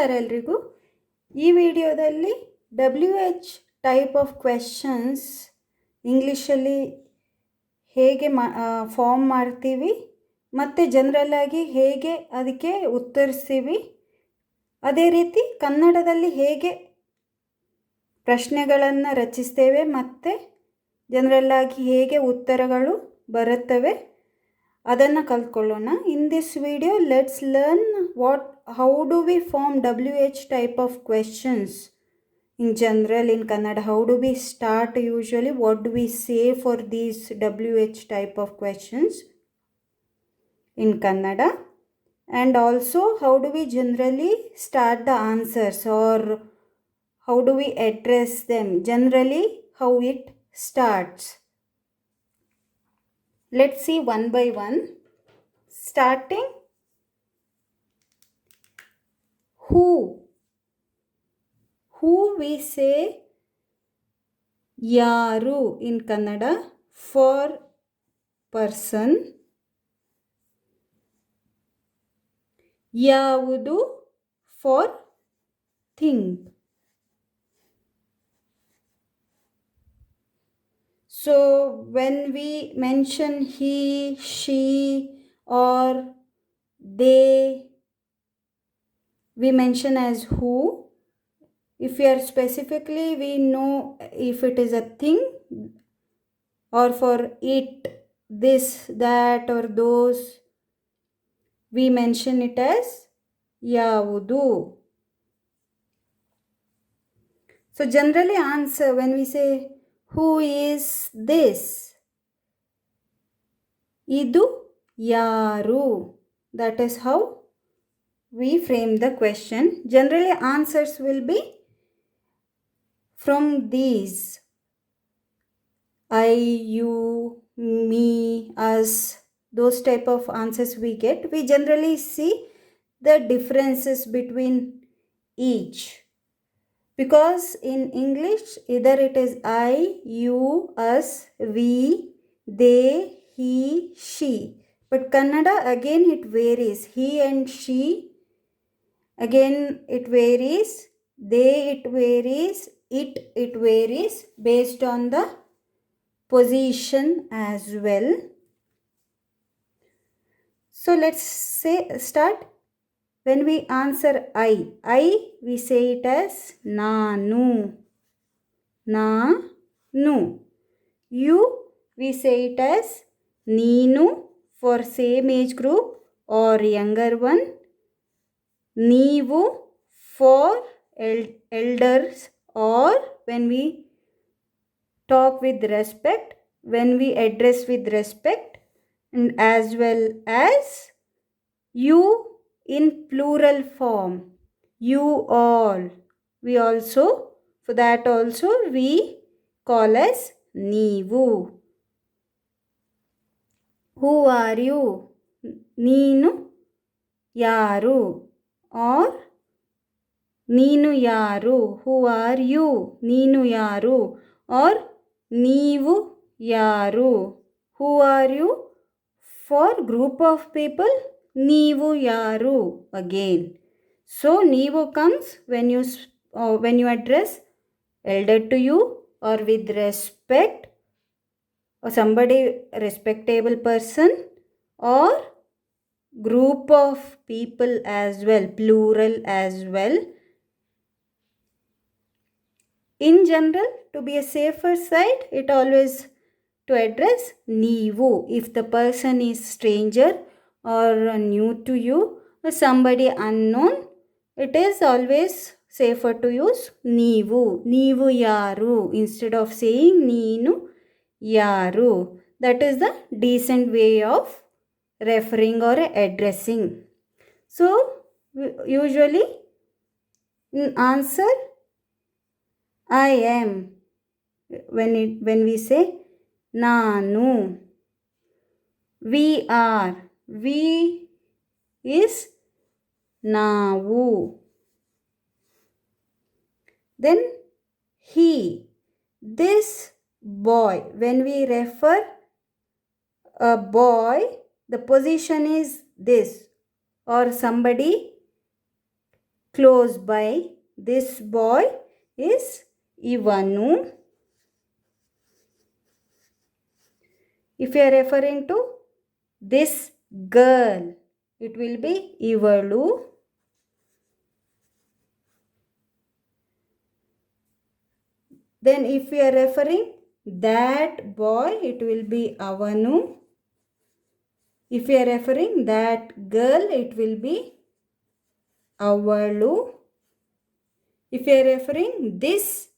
ನಮಸ್ಕಾರ ಎಲ್ರಿಗೂ. ಈ ವಿಡಿಯೋದಲ್ಲಿ WH ಟೈಪ್ ಆಫ್ ಕ್ವೆಶನ್ಸ್ ಇಂಗ್ಲೀಷಲ್ಲಿ ಹೇಗೆ ಫಾರ್ಮ್ ಮಾಡ್ತೀವಿ ಮತ್ತು ಜನರಲ್ಲಾಗಿ ಹೇಗೆ ಅದಕ್ಕೆ ಉತ್ತರಿಸ್ತೀವಿ, ಅದೇ ರೀತಿ ಕನ್ನಡದಲ್ಲಿ ಹೇಗೆ ಪ್ರಶ್ನೆಗಳನ್ನು ರಚಿಸ್ತೇವೆ ಮತ್ತು ಜನರಲ್ಲಾಗಿ ಹೇಗೆ ಉತ್ತರಗಳು ಬರುತ್ತವೆ ಅದನ್ನು ಕಲ್ತ್ಕೊಳ್ಳೋಣ. In this video let's learn how do we form WH type of questions in general in Kannada. How do we start usually? What do we say for these WH type of questions in Kannada? And also how do we generally start the answers, or how do we address them? Generally how it starts. Let's see one by one. Starting who we say yaru in Kannada for person, yavudu for thing. So when we mention he, she or they, we mention as who. If we are specifically, we know if it is a thing, or for it, this, that or those, we mention it as yavudu. So generally answer when we say who is this, idu yaru. That is how we frame the question. Generally answers will be from these: I, you, me, us. Those type of answers we get. We generally see the differences between each, because in English either it is I, you, us, we, they, he, she. But Kannada again it varies. He and she, again it varies. They, it varies. It varies based on the position as well. So let's say start. When we answer I, we say it as nanu. You, we say it as neenu for same age group or younger one. Neevu for elders, or when we talk with respect, when we address with respect, and as well as you in plural form, you all. We also, for that also we call as neevu. Who are you? Neenu yaru, or neenu yaru. Who are you? Neenu yaru, or neevu yaru. Who are you? For group of people, neevu yaru again. So neevu comes when you address elder to you, or with respect, or somebody respectable person, or group of people as well, plural as well. In general, to be a safer side, it always to address neevu. If the person is stranger or new to you, or somebody unknown, it is always safer to use neevu yaru instead of saying neenu yaru. That is the decent way of referring or addressing. So usually in answer I am, when we say nanu. We are, we is navu. Then he, this boy. When we refer a boy, the position is this, or somebody close by. This boy is Ivanu. If you are referring to this girl, it will be Ivalu. Then if we are referring that boy, it will be Avanu. If we are referring that girl, it will be Avalu. If we are referring this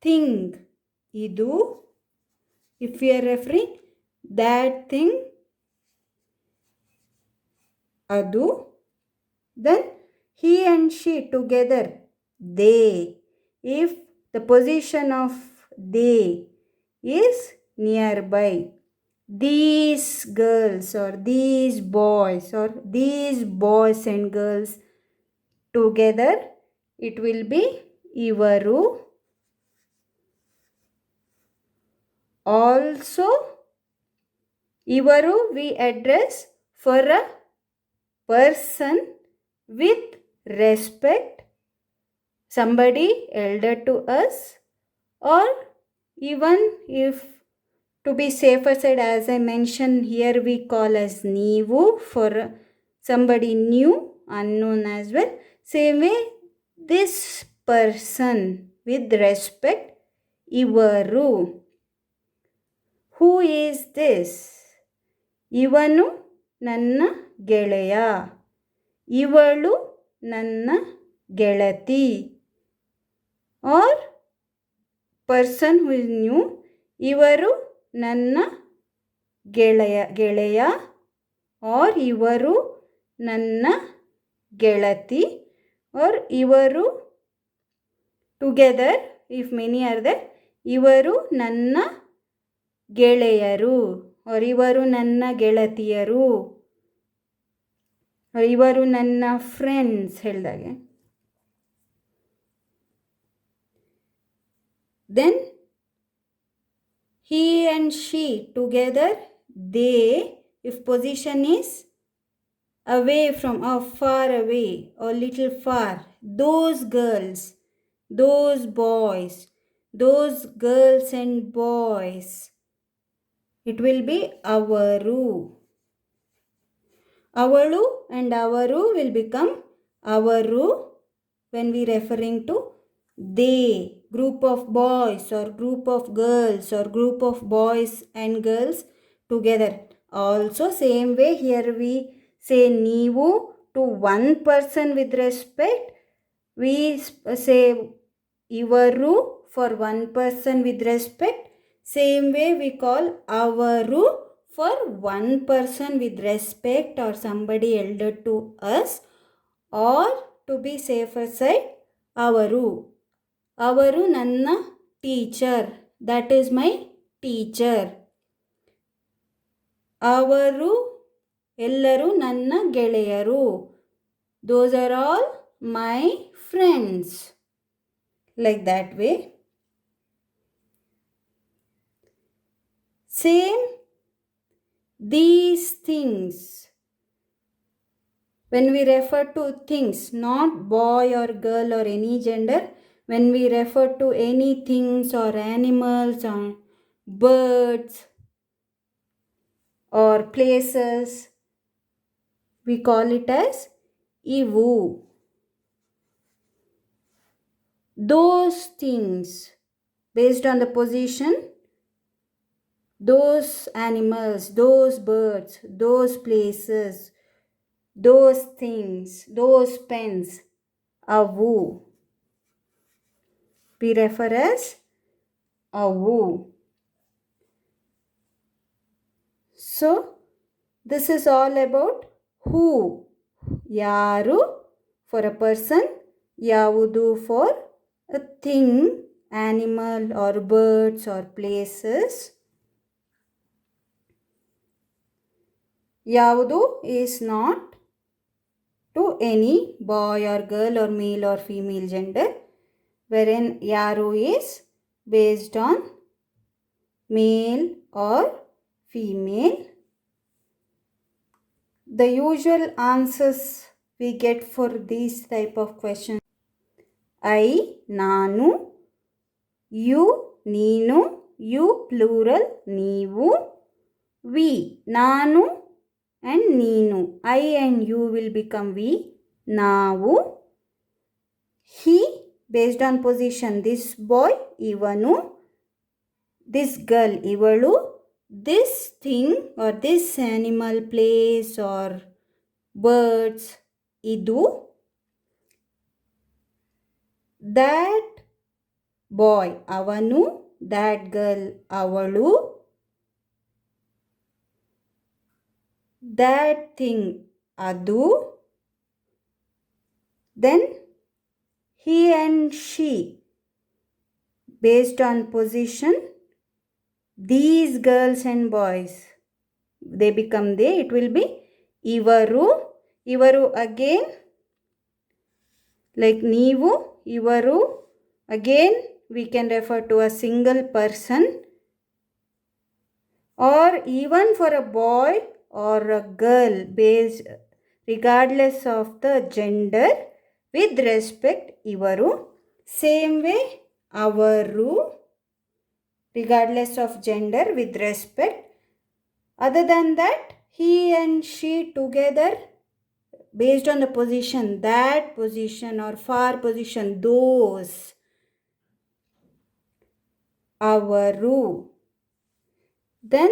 thing, Idu. If we are referring that thing, Adu. Then he and she together, they. If the position of they is nearby, these girls or these boys and girls together, it will be Ivaru. Also, Ivaru we address for a person with respect, somebody elder to us, or even if to be safer side, as I mentioned here, we call as Neevu for somebody new, unknown as well. Same way, this person with respect, Ivaru. Who is this? Ivanu nanna ಗೆಳೆಯ. ಇವಳು ನನ್ನ ಗೆಳತಿ. Or person who is new, ಇವರು ನನ್ನ ಗೆಳೆಯ or ಇವರು ನನ್ನ ಗೆಳತಿ or ಇವರು together, if many are there, ಇವರು ನನ್ನ ಗೆಳೆಯರು or ಇವರು ನನ್ನ ಗೆಳತಿಯರು or ಇವರು ನನ್ನ ಫ್ರೆಂಡ್ಸ್ ಹೇಳಿದಾಗೆ. Then he and she together, they, if position is away from or far away or little far, those girls, those boys, those girls and boys, it will be avaru. Avalu and avaru will become avaru when we referring to they, group of boys or group of girls or group of boys and girls together. Also same way here we say Neevu to one person with respect. We say Ivaru for one person with respect. Same way we call Avaru for one person with respect or somebody elder to us, or to be safer side, Avaru. Avaru nanna teacher, that is my teacher. Avaru ellaru nanna ಗೆಳೆಯರು, those are all my friends. Like that way. Same these things. When we refer to things, not boy or girl or any gender, when we refer to any things or animals or birds or places, we call it as Ivu. Those things, based on the position, those animals, those birds, those places, those things, those pens, Avu. We refer as Avu. So, this is all about who. Yaru for a person, Yavudu for a thing, animal or birds or places. Yavudu is not to any boy or girl or male or female gender, wherein Yaru is based on male or female. The usual answers we get for these type of questions? I, ನಾನು, you, ನೀನು, you plural, ನೀವು, we, ನಾನು and ನೀನು. I and you will become we, ನಾವು. He, based on position, this boy, ಇವನು, this girl, ಇವಳು, this thing or this animal, place or birds, ಇದು, that boy, ಅವನು, that girl, ಅವಳು, that thing, ಅದು, then he and she, based on position, these girls and boys, they become they, it will be ಇವರು. ಇವರು again like ನೀವು, ಇವರು again we can refer to a single person, or even for a boy or a girl, based regardless of the gender, with respect ಇವರು. Same way ಅವರು, regardless of gender, with respect. Other than that, he and she together, based on the position, that position or far position, those, ಅವರು. Then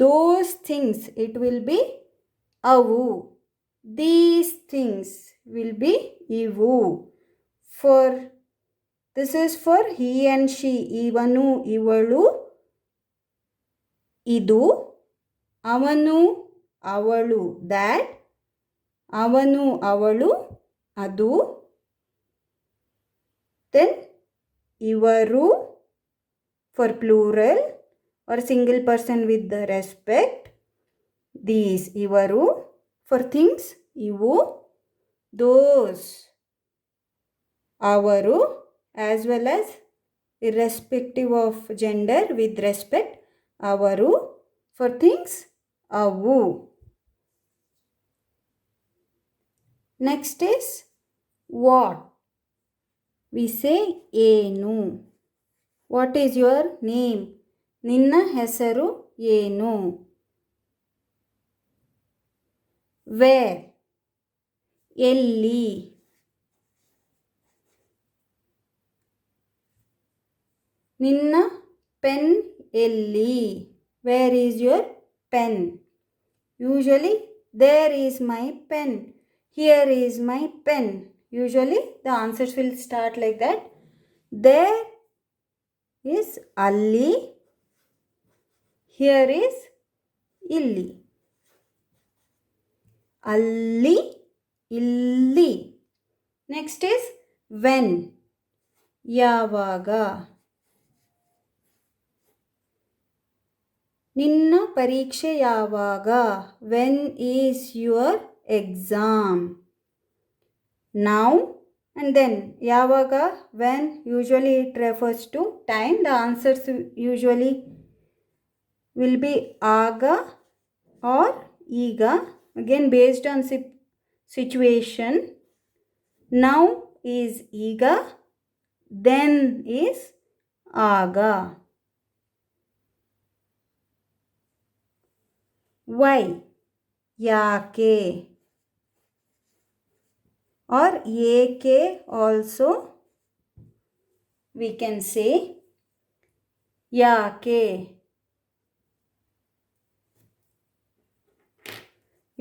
those things, it will be ಅವು. These things will be ಇವು. For this is for he and she, ಇವನು, ಇವಳು, ಇದು, ಅವನು, ಅವಳು, that, ಅವನು, ಅವಳು, ಅದು, then ಇವರು for plural or single person with the respect, these ಇವರು for things, ಇವು, those ಅವರು, as well as irrespective of gender, with respect, ಅವರು for things, ಅವು. Next is what. We say ಏನು. What is your name? ನಿನ್ನ ಹೆಸರು ಏನು? Where, ಎಲ್ಲಿ? ನಿನ್ನ ಪೆನ್ ಎಲ್ಲಿ? Where is your pen? Usually there is my pen, here is my pen. Usually the answers will start like that. There is ಅಲ್ಲಿ, here is ಇಲ್ಲಿ. ಅಲ್ಲಿ, ಇಲ್ಲಿ. Next is when, ಯಾವಾಗ. ನಿನ್ನ ಪರೀಕ್ಷೆ ಯಾವಾಗ? When is your exam? Now and then. ಯಾವಾಗ, when, usually it refers to time. The answers usually will be ಆಗ or ಈಗ, again based on situation. Now is ಈಗ, then is ಆಗ. Why, ಯಾಕೆ, or ಏಕೆ also we can say. ಯಾಕೆ,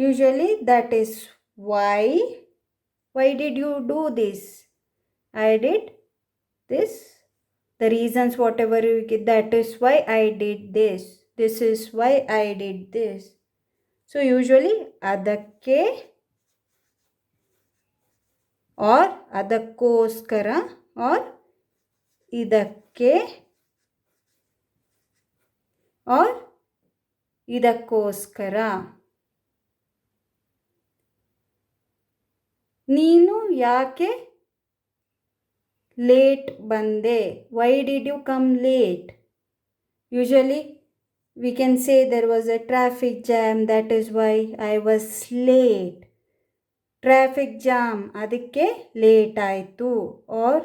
usually that is why. Why did you do this? I did this. The reasons whatever you get, that is why I did this. This is why I did this. So usually ಅದಕ್ಕೆ or ಅದಕ್ಕೋಸ್ಕರ or ಇದಕ್ಕೆ or ಇದಕ್ಕೋಸ್ಕರ. ನೀನು ಯಾಕೆ late ಬಂದೆ? Why did you come late? Usually we can say there was a traffic jam, that is why I was late. Traffic jam, ಅದಕ್ಕೆ late ಆಯಿತು. Or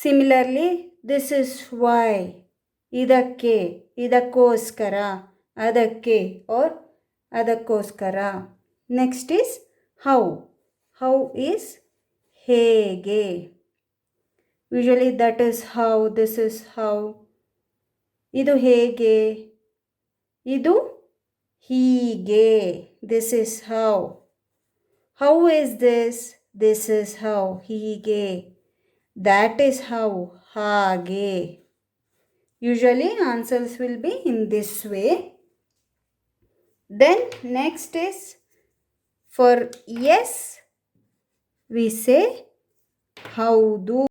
similarly, this is why, ಇದಕ್ಕೆ, ಇದಕ್ಕೋಸ್ಕರ, ಅದಕ್ಕೆ, or ಅದಕ್ಕೋಸ್ಕರ. Next is how. How is ಹೇಗೆ. Usually that is how, this is how. ಇದು ಹೇಗೆ, ಇದು ಹೀಗೆ, this is how. How is this, this is how, ಹೀಗೆ. That is how, ಹಾಗೆ. Usually answers will be in this way. Then next is for yes we say ಹೌದು.